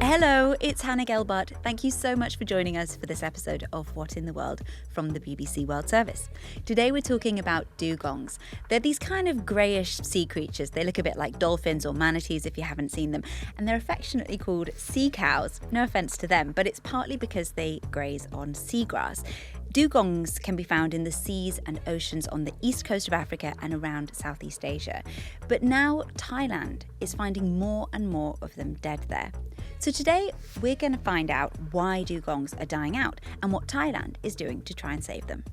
Hello, it's Hannah Gelbart. Thank you so much for joining us for this episode of What in the World from the BBC World Service. Today we're talking about dugongs. They're these kind of greyish sea creatures. They look a bit like dolphins or manatees if you haven't seen them. And they're affectionately called sea cows. No offence to them, but it's partly because they graze on seagrass. Dugongs can be found in the seas and oceans on the east coast of Africa and around Southeast Asia. But now Thailand is finding more and more of them dead there. So today we're going to find out why dugongs are dying out and what Thailand is doing to try and save them.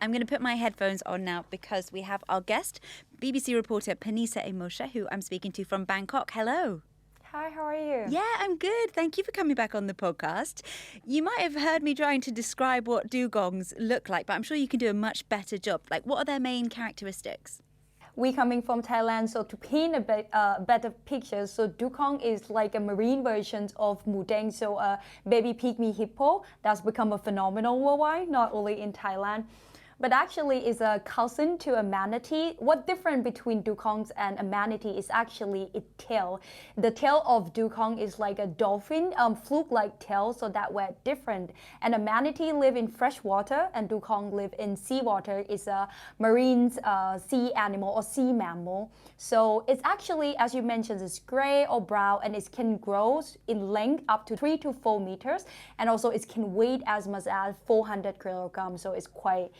I'm going to put my headphones on now because we have our guest, BBC reporter Panisa Aemocha, who I'm speaking to from Bangkok. Hello. Hi, how are you? Yeah, I'm good. Thank you for coming back on the podcast. You might have heard me trying to describe what dugongs look like, but I'm sure you can do a much better job. Like, what are their main characteristics? We coming from Thailand, so to paint a better picture, so dugong is like a marine version of mudeng, so a baby pygmy hippo that's become a phenomenon worldwide, not only in Thailand. But actually is a cousin to a manatee. What difference between dugongs and a manatee is actually its tail. The tail of dugong is like a dolphin, fluke-like tail, so that we're different. And a manatee live in fresh water, and dugong live in seawater. It's a marine sea animal or sea mammal. So it's actually, as you mentioned, it's gray or brown, and it can grow in length up to 3 to 4 meters, and also it can weigh as much as 400 kilograms. So it's quite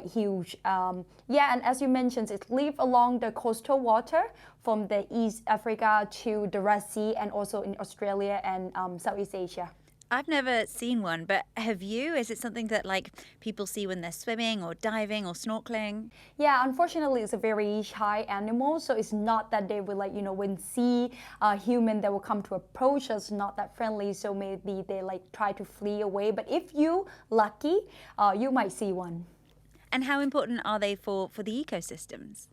huge. And as you mentioned, it lives along the coastal water from the East Africa to the Red Sea and also in Australia and Southeast Asia. I've never seen one, but have you? Is it something that like people see when they're swimming or diving or snorkeling? Yeah, unfortunately, it's a very shy animal, so it's not that they will when see a human that will come to approach us, not that friendly, so maybe they try to flee away. But if you lucky, you might see one. And how important are they for the ecosystems?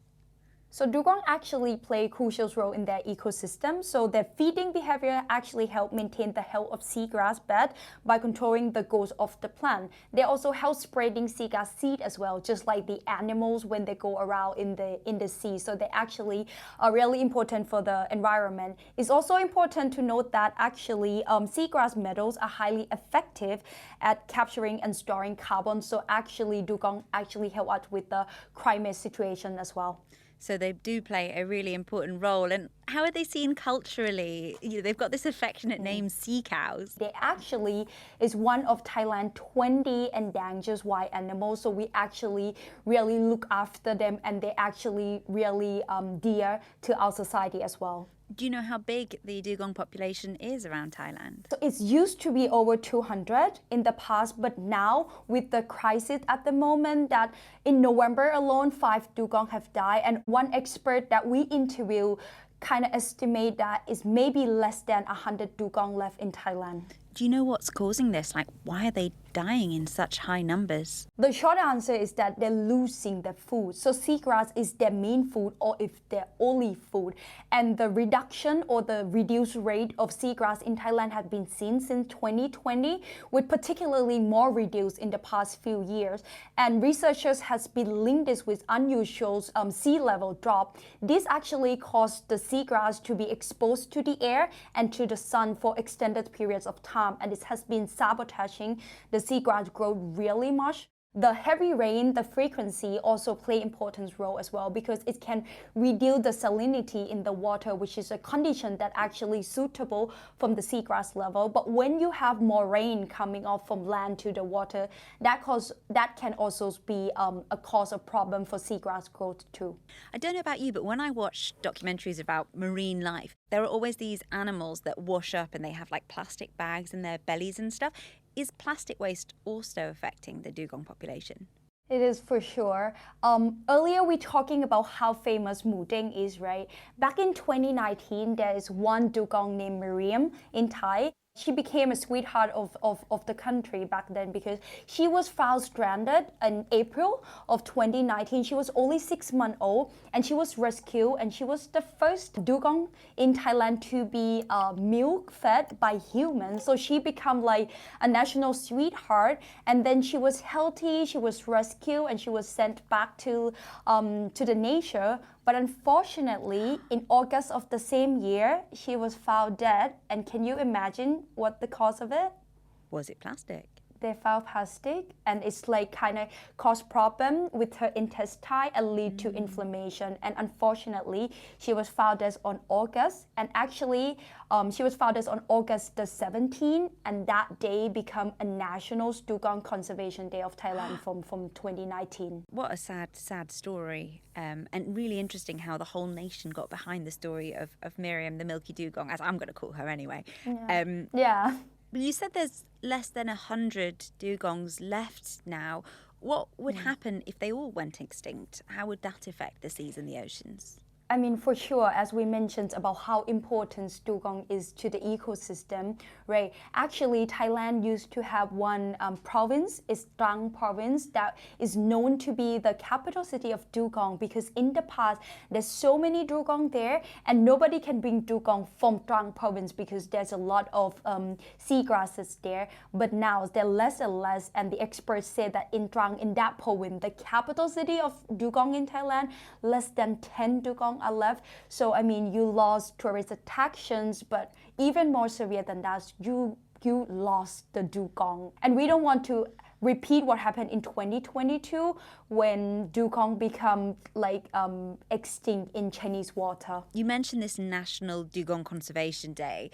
So dugong actually play a crucial role in their ecosystem. So their feeding behavior actually help maintain the health of seagrass bed by controlling the growth of the plant. They also help spreading seagrass seed as well, just like the animals when they go around in the sea. So they actually are really important for the environment. It's also important to note that actually seagrass meadows are highly effective at capturing and storing carbon. So actually dugong actually help out with the climate situation as well. So they do play a really important role. And how are they seen culturally? They've got this affectionate name, sea cows. They actually is one of Thailand's 20 endangered wild animals. So we actually really look after them, and they actually really dear to our society as well. Do you know how big the dugong population is around Thailand? So it used to be over 200 in the past, but now with the crisis at the moment, that in November alone, 5 dugong have died. And one expert that we interviewed kind of estimate that is maybe less than 100 dugong left in Thailand. Do you know what's causing this? Like, why are they dying in such high numbers? The short answer is that they're losing their food. So seagrass is their main food, or if their only food. And the reduction or the reduced rate of seagrass in Thailand has been seen since 2020, with particularly more reduced in the past few years. And researchers has been linked this with unusual sea level drop. This actually caused the seagrass to be exposed to the air and to the sun for extended periods of time. And this has been sabotaging the seagrass growth really much. The heavy rain, the frequency also play important role as well, because it can reduce the salinity in the water, which is a condition that actually suitable from the seagrass level. But when you have more rain coming off from land to the water, that can also be a cause of problem for seagrass growth too. I don't know about you, but when I watch documentaries about marine life, there are always these animals that wash up and they have like plastic bags in their bellies and stuff. Is plastic waste also affecting the dugong population? It is for sure. Earlier we talking about how famous mudeng is, right? Back in 2019, there is one dugong named Miriam in Thai. She became a sweetheart of the country back then because she was found stranded in April of 2019. She was only 6 months old and she was rescued, and she was the first dugong in Thailand to be milk fed by humans. So she became like a national sweetheart, and then she was healthy, she was rescued, and she was sent back to the nature. But unfortunately, in August of the same year, she was found dead. And can you imagine what the cause of it? Was it plastic? They found plastic, and it's like kind of cause problem with her intestine and lead to inflammation. And unfortunately, she was found as on August, and actually she was found as on August the 17th, and that day become a national Dugong Conservation Day of Thailand from 2019. What a sad story, and really interesting how the whole nation got behind the story of Miriam, the Milky Dugong, as I'm going to call her anyway. Yeah. But you said there's less than 100 dugongs left now. What would happen if they all went extinct? How would that affect the seas and the oceans? I mean, for sure, as we mentioned about how important dugong is to the ecosystem, right? Actually, Thailand used to have one province, is Trang province, that is known to be the capital city of dugong, because in the past, there's so many dugong there, and nobody can bring dugong from Trang province because there's a lot of seagrasses there. But now they're less and less, and the experts say that in Trang, in that province, the capital city of dugong in Thailand, less than 10 dugong are left. So I mean, you lost tourist attractions, but even more severe than that, you lost the dugong. And we don't want to repeat what happened in 2022 when dugong become like extinct in Chinese water. You mentioned this National Dugong Conservation Day.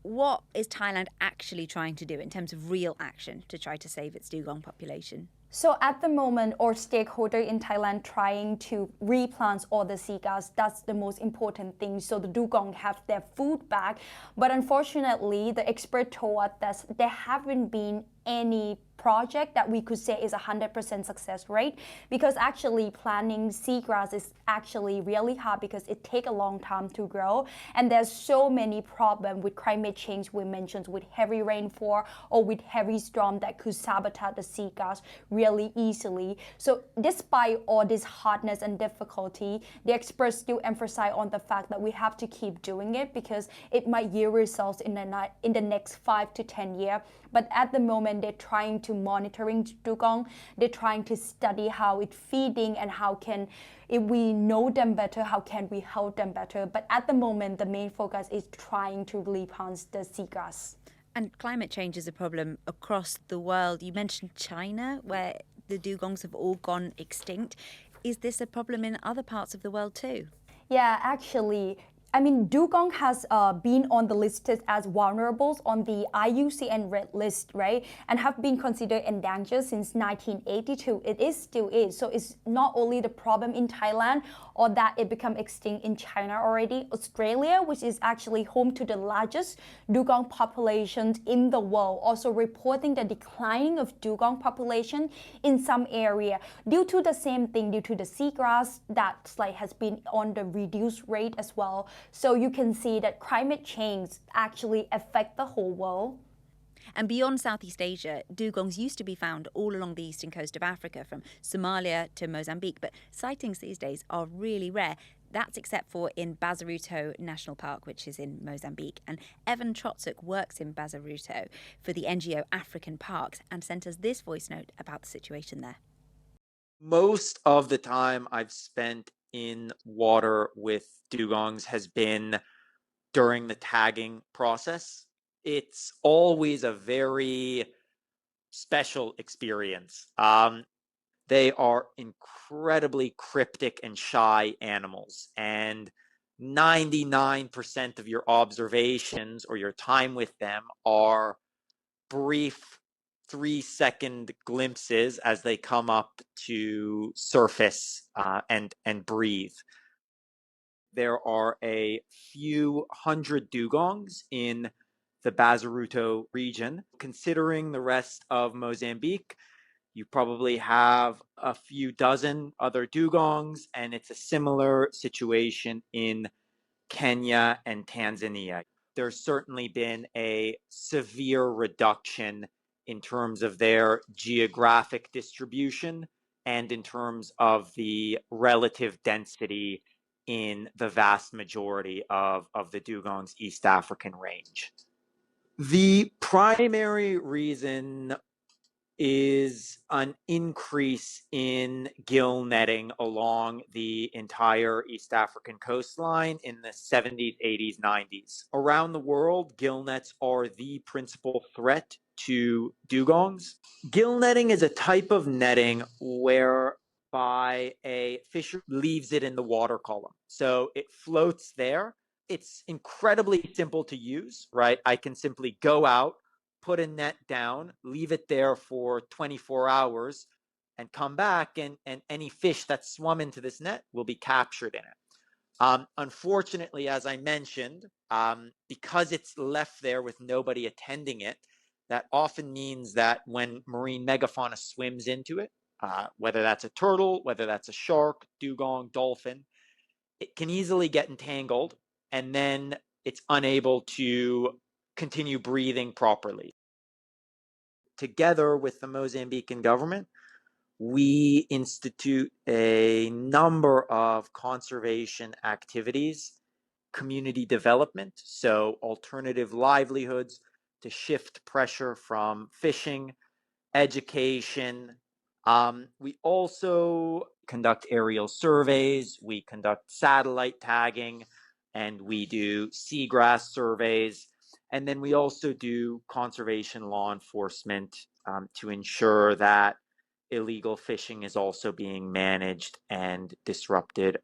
What is Thailand actually trying to do in terms of real action to try to save its dugong population? So at the moment, our stakeholder in Thailand trying to replant all the seagrass. That's the most important thing. So the dugong have their food back. But unfortunately, the expert told us that there haven't been any project that we could say is 100% success rate, because actually planting seagrass is actually really hard because it takes a long time to grow, and there's so many problems with climate change we mentioned, with heavy rainfall or with heavy storm that could sabotage the seagrass really easily. So despite all this hardness and difficulty, the experts still emphasize on the fact that we have to keep doing it because it might yield results in the next 5 to 10 years. But at the moment, they're trying to monitoring dugong. They're trying to study how it's feeding and how can, if we know them better, how can we help them better. But at the moment, the main focus is trying to replant the seagrass. And climate change is a problem across the world. You mentioned China, where the dugongs have all gone extinct. Is this a problem in other parts of the world too? Yeah, actually, I mean, dugong has been on the listed as vulnerables on the IUCN red list, right? And have been considered endangered since 1982. It is still is. So it's not only the problem in Thailand or that it become extinct in China already. Australia, which is actually home to the largest dugong populations in the world, also reporting the declining of dugong population in some area due to the same thing, due to the seagrass that like has been on the reduced rate as well. So you can see that climate change actually affect the whole world. And beyond Southeast Asia, dugongs used to be found all along the eastern coast of Africa, from Somalia to Mozambique, but sightings these days are really rare. That's except for in Bazaruto National Park, which is in Mozambique. And Evan Trotsuk works in Bazaruto for the NGO African Parks and sent us this voice note about the situation there. Most of the time I've spent in water with dugongs has been during the tagging process. It's always a very special experience. They are incredibly cryptic and shy animals, and 99% of your observations or your time with them are brief 3-second glimpses as they come up to surface and breathe. There are a few hundred dugongs in the Bazaruto region. Considering the rest of Mozambique, you probably have a few dozen other dugongs, and it's a similar situation in Kenya and Tanzania. There's certainly been a severe reduction in terms of their geographic distribution and in terms of the relative density in the vast majority of the dugong's East African range. The primary reason is an increase in gill netting along the entire East African coastline in the 70s, 80s, 90s. Around the world, gill nets are the principal threat to dugongs. Gill netting is a type of netting whereby a fisher leaves it in the water column. So it floats there. It's incredibly simple to use, right? I can simply go out, put a net down, leave it there for 24 hours, and come back, and any fish that swum into this net will be captured in it. Unfortunately, as I mentioned, because it's left there with nobody attending it, that often means that when marine megafauna swims into it, whether that's a turtle, whether that's a shark, dugong, dolphin, it can easily get entangled, and then it's unable to continue breathing properly. Together with the Mozambican government, we institute a number of conservation activities, community development, so alternative livelihoods to shift pressure from fishing, education. We also conduct aerial surveys, we conduct satellite tagging, and we do seagrass surveys. And then we also do conservation law enforcement to ensure that illegal fishing is also being managed and disrupted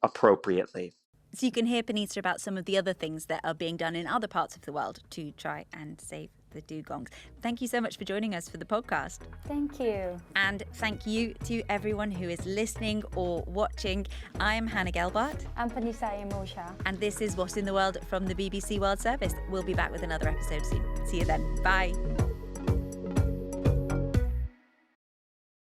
appropriately. So you can hear, Panisa, about some of the other things that are being done in other parts of the world to try and save the dugongs. Thank you so much for joining us for the podcast. Thank you. And thank you to everyone who is listening or watching. I'm Hannah Gelbart. I'm Panisa Aemocha. And this is What in the World from the BBC World Service. We'll be back with another episode soon. See you then. Bye.